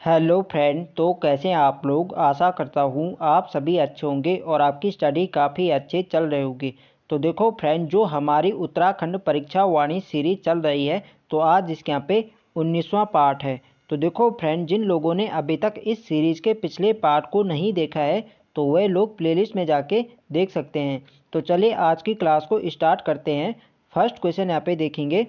Hello friend. तो कैसे हैं आप लोग। आशा करता हूँ आप सभी अच्छे होंगे और आपकी स्टडी काफ़ी अच्छे चल रही होगी। तो देखो फ्रेंड, जो हमारी उत्तराखंड परीक्षा वाणी सीरीज चल रही है, तो आज इसके यहाँ पे 19वां पार्ट है। तो देखो फ्रेंड, जिन लोगों ने अभी तक इस सीरीज़ के पिछले पार्ट को नहीं देखा है तो वह लोग प्लेलिस्ट में जाके देख सकते हैं। तो चलिए आज की क्लास को स्टार्ट करते हैं। फर्स्ट क्वेश्चन यहाँ पे देखेंगे,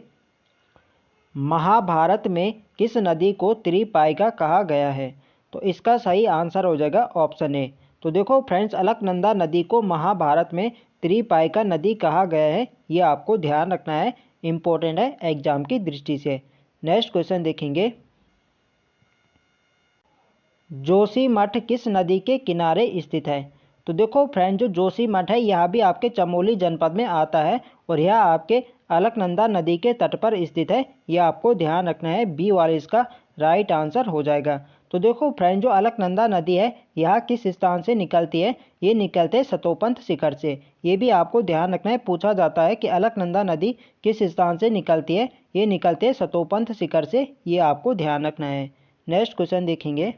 महाभारत में किस नदी को त्रिपाइका कहा गया है। तो इसका सही आंसर हो जाएगा ऑप्शन ए। तो देखो फ्रेंड्स, अलकनंदा नदी को महाभारत में त्रिपाइका नदी कहा गया है, ये आपको ध्यान रखना है, इम्पोर्टेंट है एग्जाम की दृष्टि से। नेक्स्ट क्वेश्चन देखेंगे, जोशीमठ किस नदी के किनारे स्थित है। तो देखो फ्रेंड, जो जोशीमठ है यह भी आपके चमोली जनपद में आता है और यह आपके अलकनंदा नदी के तट पर स्थित है, यह आपको ध्यान रखना है। बी वाले इसका राइट आंसर हो जाएगा। तो देखो फ्रेंड, जो अलकनंदा नदी है यह किस स्थान से निकलती है, ये निकलते हैं सतोपंथ शिखर से। ये भी आपको ध्यान रखना है, पूछा जाता है कि अलकनंदा नदी किस स्थान से निकलती है, ये निकलते हैं सतोपंथ शिखर से, ये आपको ध्यान रखना है। नेक्स्ट क्वेश्चन देखेंगे,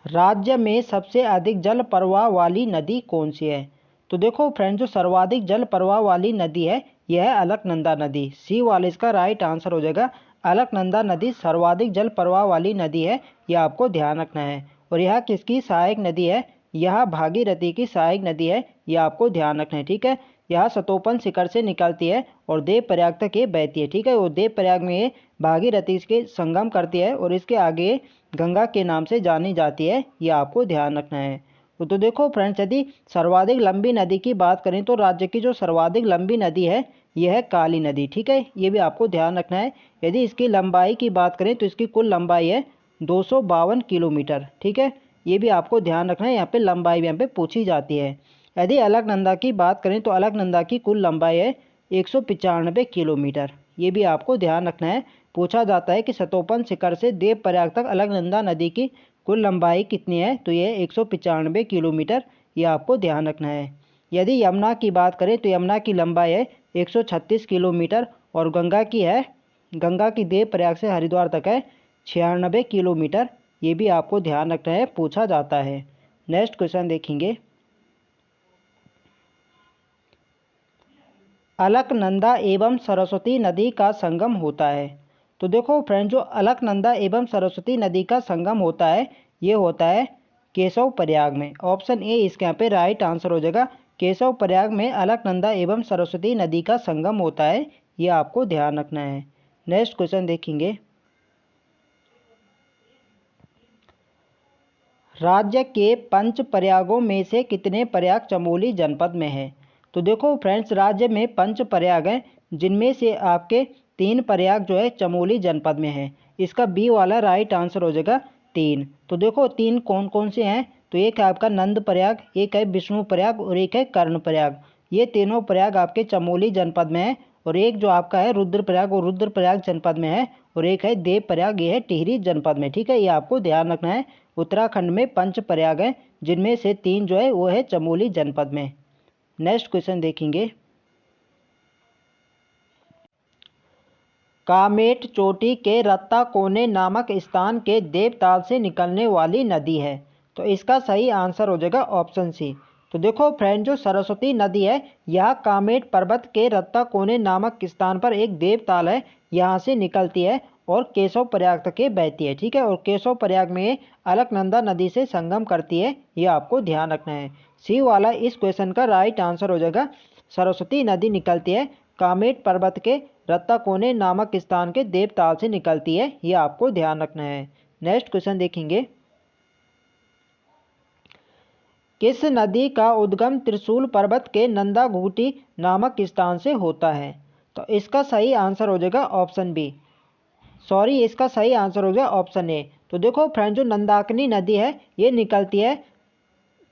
राज्य में सबसे अधिक जल प्रवाह वाली नदी कौन सी है। तो देखो फ्रेंड, जो सर्वाधिक जल प्रवाह वाली नदी है यह है अलकनंदा नदी। सी वाले इसका राइट आंसर हो जाएगा। अलकनंदा नदी सर्वाधिक जल प्रवाह वाली नदी है, यह आपको ध्यान रखना है। और यह किसकी सहायक नदी है, यह भागीरथी की सहायक नदी है, यह आपको ध्यान रखना है। ठीक है, यह सतोपन शिखर से निकलती है और देव प्रयाग तक ये बहती है। ठीक है, वो देव प्रयाग में ये भागीरथी के संगम करती है और इसके आगे गंगा के नाम से जानी जाती है, यह आपको ध्यान रखना है। तो देखो फ्रेंड्स, यदि सर्वाधिक लंबी नदी की बात करें तो राज्य की जो सर्वाधिक लंबी नदी है यह है काली नदी। ठीक है, ये भी आपको ध्यान रखना है। यदि इसकी लंबाई की बात करें तो इसकी कुल लंबाई है 252 किलोमीटर। ठीक है, ये भी आपको ध्यान रखना है, यहाँ पे लंबाई यहाँ पे पूछी जाती है। यदि अलकनंदा की बात करें तो अलकनंदा की कुल लंबाई है 195 किलोमीटर। ये भी आपको ध्यान रखना है, पूछा जाता है कि सतोपन शिखर से देवप्रयाग तक अलकनंदा नदी की कुल लंबाई कितनी है, तो ये 195 किलोमीटर, ये आपको ध्यान रखना है। यदि यमुना की बात करें तो यमुना की लंबाई है 136 किलोमीटर और गंगा की देवप्रयाग से हरिद्वार तक है 96 किलोमीटर, ये भी आपको ध्यान रखना है, पूछा जाता है। नेक्स्ट क्वेश्चन देखेंगे, अलकनंदा एवं सरस्वती नदी का संगम होता है। तो देखो फ्रेंड, जो अलकनंदा एवं सरस्वती नदी का संगम होता है ये होता है केशव प्रयाग में। ऑप्शन ए इसके यहाँ पे राइट आंसर हो जाएगा। केशव प्रयाग में अलकनंदा एवं सरस्वती नदी का संगम होता है, ये आपको ध्यान रखना है। नेक्स्ट क्वेश्चन देखेंगे, राज्य के पंच प्रयागों में से कितने प्रयाग चमोली जनपद में है। तो देखो फ्रेंड्स, राज्य में पंच प्रयाग हैं, जिनमें से आपके 3 प्रयाग जो है चमोली जनपद में है। इसका बी वाला राइट आंसर हो जाएगा 3। तो देखो 3 कौन कौन से हैं, तो एक है आपका नंद प्रयाग, एक है विष्णु प्रयाग और एक है कर्ण प्रयाग। ये तीनों प्रयाग आपके चमोली जनपद में है। और एक जो आपका है रुद्रप्रयाग, वो रुद्रप्रयाग जनपद में है। और एक है देव प्रयाग, ये है टिहरी जनपद में। ठीक है, ये आपको ध्यान रखना है। उत्तराखंड में पंच प्रयाग हैं, जिनमें से 3 जो है वो है चमोली जनपद में। नेक्स्ट क्वेश्चन देखेंगे, कामेट चोटी के रत्ता कोने नामक स्थान के देवताल से निकलने वाली नदी है। तो इसका सही आंसर हो जाएगा ऑप्शन सी। तो देखो फ्रेंड, जो सरस्वती नदी है यह कामेट पर्वत के रत्ता कोने नामक स्थान पर एक देवताल है, यहाँ से निकलती है और केशव प्रयाग तक बहती है। ठीक है, और केशव प्रयाग में अलकनंदा नदी से संगम करती है, ये आपको ध्यान रखना है। सी वाला इस क्वेश्चन का राइट आंसर हो जाएगा। सरस्वती नदी निकलती है कामेट पर्वत के रत्ताकोने नामक स्थान के देवताल से निकलती है, ये आपको ध्यान रखना है। नेक्स्ट क्वेश्चन देखेंगे, किस नदी का उद्गम त्रिशूल पर्वत के नंदा घूटी नामक स्थान से होता है। तो इसका सही आंसर हो जाएगा ऑप्शन बी। सॉरी, इसका सही आंसर हो जाएगा ऑप्शन ए। तो देखो फ्रेंड, जो नंदाकिनी नदी है ये निकलती है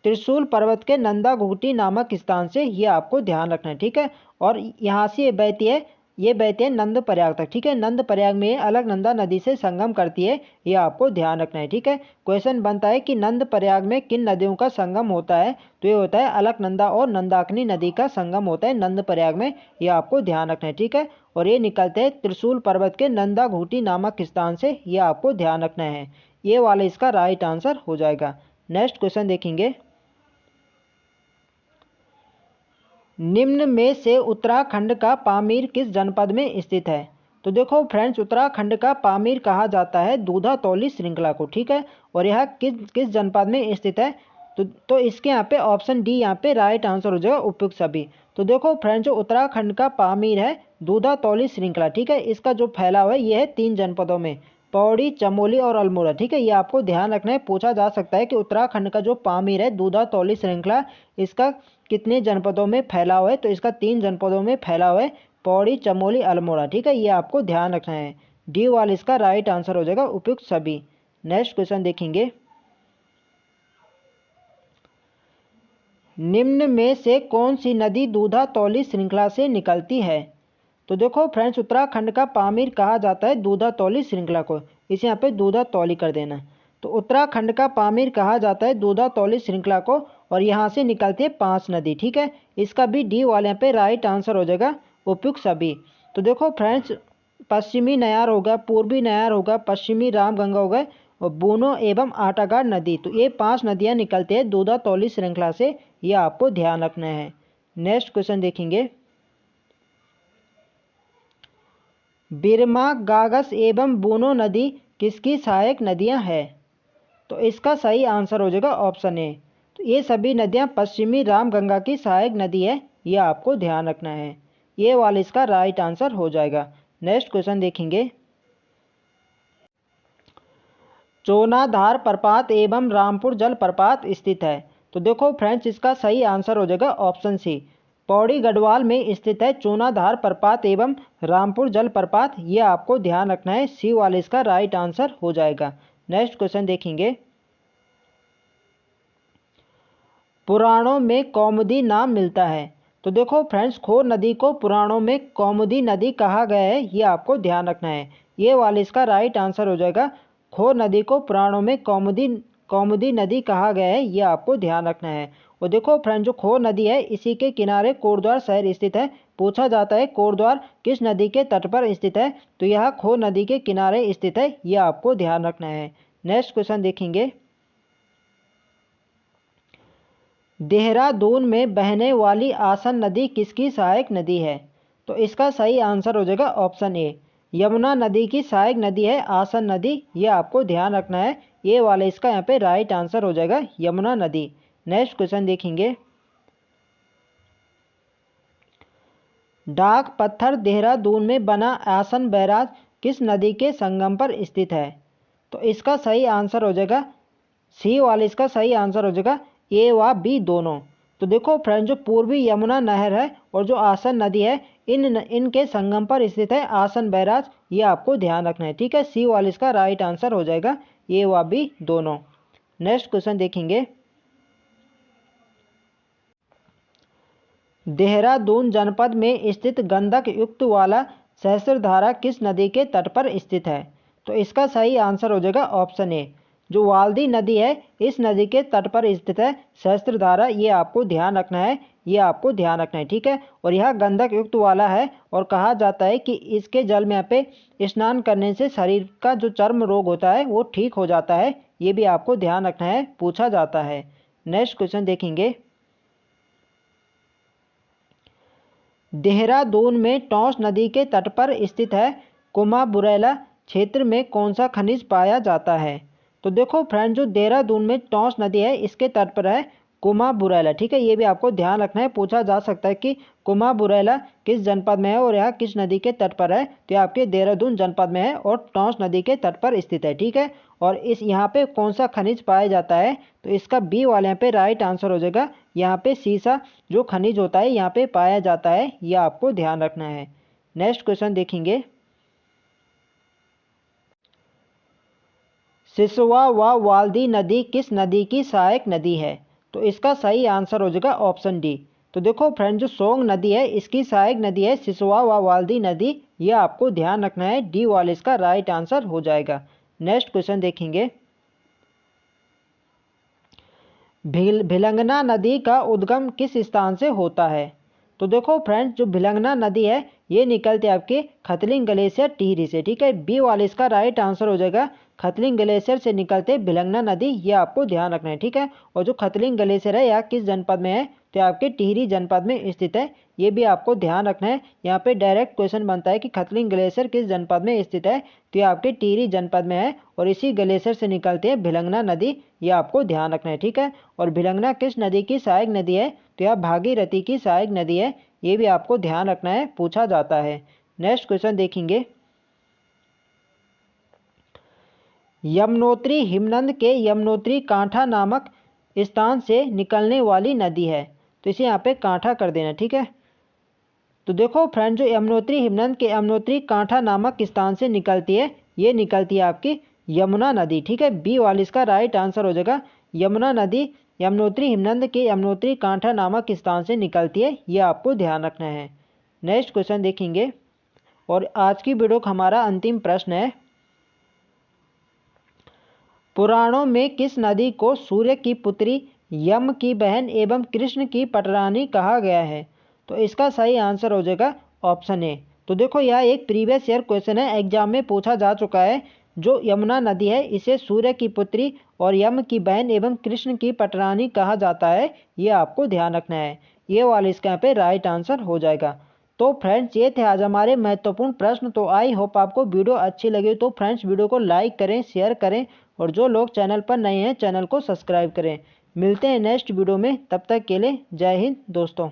त्रिशूल पर्वत के नंदा घूटी नामक स्थान से, ये आपको ध्यान रखना है। ठीक है, और यहाँ से ये बहती है ये बहते हैं नंद प्रयाग तक। ठीक है, नंद प्रयाग में ये अलकनंदा नदी से संगम करती है, ये आपको ध्यान रखना है। ठीक है, क्वेश्चन बनता है कि नंद प्रयाग में किन नदियों का संगम होता है, तो ये होता है अलकनंदा और नंदाकिनी नदी का संगम होता है नंद प्रयाग में, ये आपको ध्यान रखना है। ठीक है, और ये निकलते हैं त्रिशूल पर्वत के नंदा घूटी नामक स्थान से, ये आपको ध्यान रखना है। ये वाला इसका राइट आंसर हो जाएगा। नेक्स्ट क्वेश्चन देखेंगे, निम्न में से उत्तराखंड का पामीर किस जनपद में स्थित है। तो देखो फ्रेंड्स, उत्तराखंड का पामीर कहा जाता है दूधा तौली श्रृंखला को। ठीक है, और यह किस किस जनपद में स्थित है, तो इसके यहाँ पे ऑप्शन डी यहाँ पे राइट आंसर हो जाएगा, उपयुक्त सभी। तो देखो फ्रेंड्स, जो उत्तराखंड का पामीर है दूधा तौली श्रृंखला, ठीक है, इसका जो फैलाव है ये है 3 जनपदों में, पौड़ी, चमोली और अल्मोड़ा। ठीक है, ये आपको ध्यान रखना है, पूछा जा सकता है कि उत्तराखंड का जो पामीर है दूधा तौली श्रृंखला, इसका कितने जनपदों में फैला हुआ है, तो इसका 3 जनपदों में फैला हुआ है, पौड़ी, चमोली, अल्मोड़ा। ठीक है, ये आपको ध्यान रखना है, डी वाला इसका राइट आंसर हो जाएगा, उपयुक्त सभी। नेक्स्ट क्वेश्चन देखेंगे, निम्न में से कौन सी नदी दूधा तौली श्रृंखला से निकलती है। तो देखो फ्रेंड्स, उत्तराखंड का पामीर कहा जाता है दूधा तौली श्रृंखला को, इसे यहाँ पे दूधा तौली कर देना। तो उत्तराखंड का पामीर कहा जाता है दूधा तौली श्रृंखला को, और यहाँ से निकलती है 5 नदी। ठीक है, इसका भी डी वाले यहाँ पे राइट आंसर हो जाएगा, उपयुक्त सभी। तो देखो फ्रेंड्स, पश्चिमी नयार होगा, पूर्वी नयार होगा, पश्चिमी रामगंगा होगा, और बूनो एवं आटागाड़ नदी, तो ये 5 नदियाँ निकलते हैं दूधा तौली श्रृंखला से, ये आपको ध्यान रखना है। नेक्स्ट क्वेश्चन देखेंगे, बिरमा, गागस एवं बूनो नदी किसकी सहायक नदियां हैं। तो इसका सही आंसर हो जाएगा ऑप्शन ए। तो ये सभी नदियां पश्चिमी रामगंगा की सहायक नदी है, ये आपको ध्यान रखना है, ये वाला इसका राइट आंसर हो जाएगा। नेक्स्ट क्वेश्चन देखेंगे, चोनाधार प्रपात एवं रामपुर जल प्रपात स्थित है। तो देखो फ्रेंड्स, इसका सही आंसर हो जाएगा ऑप्शन सी, पौड़ी गढ़वाल में स्थित है चोनाधार प्रपात एवं रामपुर जल प्रपात, ये आपको ध्यान रखना है, सी वाले इसका राइट आंसर हो जाएगा। नेक्स्ट क्वेश्चन देखेंगे, पुराणों में कौमुदी नाम मिलता है। तो देखो फ्रेंड्स, खोर नदी को पुराणों में कौमुदी नदी कहा गया है, ये आपको ध्यान रखना है, ये वाले इसका राइट आंसर हो जाएगा, खोर नदी को पुराणों में कौमुदी नदी कहा गया है, ये आपको ध्यान रखना है। और देखो फ्रेंड, जो खोर नदी है इसी के किनारे कोटद्वार शहर स्थित है, पूछा जाता है कोटद्वार किस नदी के तट पर स्थित है, तो यह खोर नदी के किनारे स्थित है, ये आपको ध्यान रखना है। नेक्स्ट क्वेश्चन देखेंगे, देहरादून में बहने वाली आसन नदी किसकी सहायक नदी है। तो इसका सही आंसर हो जाएगा ऑप्शन ए, यमुना नदी की सहायक नदी है आसन नदी, ये आपको ध्यान रखना है, ये वाला इसका यहाँ पे राइट आंसर हो जाएगा, यमुना नदी। नेक्स्ट क्वेश्चन देखेंगे, डाक पत्थर देहरादून में बना आसन बैराज किस नदी के संगम पर स्थित है। तो इसका सही आंसर हो जाएगा, सी वाला इसका सही आंसर हो जाएगा, ए व बी दोनों। तो देखो फ्रेंड, जो पूर्वी यमुना नहर है और जो आसन नदी है, इनके संगम पर स्थित है आसन बैराज, ये आपको ध्यान रखना है। ठीक है, सी वाला इसका राइट आंसर हो जाएगा, ए व बी दोनों। नेक्स्ट क्वेश्चन देखेंगे, देहरादून जनपद में स्थित गंधक युक्त वाला सहस्त्रधारा किस नदी के तट पर स्थित है। तो इसका सही आंसर हो जाएगा ऑप्शन ए, जो वाल्दी नदी है इस नदी के तट पर स्थित है सहस्त्रधारा, ये आपको ध्यान रखना है, ये आपको ध्यान रखना है। ठीक है, और यह गंधक युक्त वाला है, और कहा जाता है कि इसके जल में यहाँ पे स्नान करने से शरीर का जो चर्म रोग होता है वो ठीक हो जाता है, ये भी आपको ध्यान रखना है, पूछा जाता है। नेक्स्ट क्वेश्चन देखेंगे, देहरादून में टॉस नदी के तट पर स्थित है कुमाबुरैला क्षेत्र में कौन सा खनिज पाया जाता है। तो देखो फ्रेंड, जो देहरादून में टॉस नदी है इसके तट पर है कुमाबुरैला। ठीक है, ये भी आपको ध्यान रखना है, पूछा जा सकता है कि कुमाबुरैला किस जनपद में है और यह किस नदी के तट पर है, तो यह आपके देहरादून जनपद में है और टॉस नदी के तट पर स्थित है। ठीक है, और इस यहाँ पे कौन सा खनिज पाया जाता है, तो इसका बी वाले यहाँ पे राइट आंसर हो जाएगा, यहाँ पे सीसा जो खनिज होता है यहाँ पे पाया जाता है, यह आपको ध्यान रखना है। नेक्स्ट क्वेश्चन देखेंगे, सिसवा व वाल्दी नदी किस नदी की सहायक नदी है। तो इसका सही आंसर हो जाएगा ऑप्शन डी। तो देखो फ्रेंड जो सोंग नदी है इसकी सहायक नदी है सिसोआ व वाल्दी नदी, ये आपको ध्यान रखना है, डी वाले इसका राइट आंसर हो जाएगा। नेक्स्ट क्वेश्चन देखेंगे, भिलंगना नदी का उद्गम किस स्थान से होता है? तो देखो फ्रेंड्स जो भिलंगना नदी है ये निकलती है आपके खतलिंग ग्लेशियर टिहरी से, ठीक है, बी वाले इसका राइट आंसर हो जाएगा। खतलिंग ग्लेशियर से निकलते भिलंगना नदी, ये आपको ध्यान रखना है, ठीक है। और जो खतलिंग ग्लेशियर है यह किस जनपद में है? तो आपके टिहरी जनपद में स्थित है, ये भी आपको ध्यान रखना है। यहाँ पे डायरेक्ट क्वेश्चन बनता है कि खतलिंग ग्लेशियर किस जनपद में स्थित है, तो ये आपके टिहरी जनपद में है और इसी ग्लेशियर से निकलती है भिलंगना नदी, ये आपको ध्यान रखना है, ठीक है। और भिलंगना किस नदी की सहायक नदी है? तो यह भागीरथी की सहायक नदी है, ये भी आपको ध्यान रखना है, पूछा जाता है। नेक्स्ट क्वेश्चन देखेंगे, यमुनोत्री हिमनद के यमुनोत्री कांठा नामक स्थान से निकलने वाली नदी है, तो इसे यहाँ पे कांठा कर देना, ठीक है। तो देखो फ्रेंड जो यमुनोत्री हिमनद के यमुनोत्री कांठा नामक स्थान से निकलती है, ये निकलती है आपकी यमुना नदी, ठीक है, बी वाली इसका राइट आंसर हो जाएगा। यमुना नदी यमुनोत्री हिमनद के यमुनोत्री कांठा नामक स्थान से निकलती है, ये आपको ध्यान रखना है। नेक्स्ट क्वेश्चन देखेंगे, और आज की वीडियो का हमारा अंतिम प्रश्न है, पुराणों में किस नदी को सूर्य की पुत्री, यम की बहन एवं कृष्ण की पटरानी कहा गया है? तो इसका सही आंसर हो जाएगा ऑप्शन ए। तो देखो यह एक प्रीवियस ईयर क्वेश्चन है, एग्जाम में पूछा जा चुका है। जो यमुना नदी है इसे सूर्य की पुत्री और यम की बहन एवं कृष्ण की पटरानी कहा जाता है, ये आपको ध्यान रखना है, ये वाला इसका यहाँ पे राइट आंसर हो जाएगा। तो फ्रेंड्स ये थे आज हमारे महत्वपूर्ण प्रश्न। तो आई होप आपको वीडियो अच्छी लगी, तो फ्रेंड्स वीडियो को लाइक करें, शेयर करें और जो लोग चैनल पर नए हैं चैनल को सब्सक्राइब करें। मिलते हैं नेक्स्ट वीडियो में, तब तक के लिए जय हिंद दोस्तों।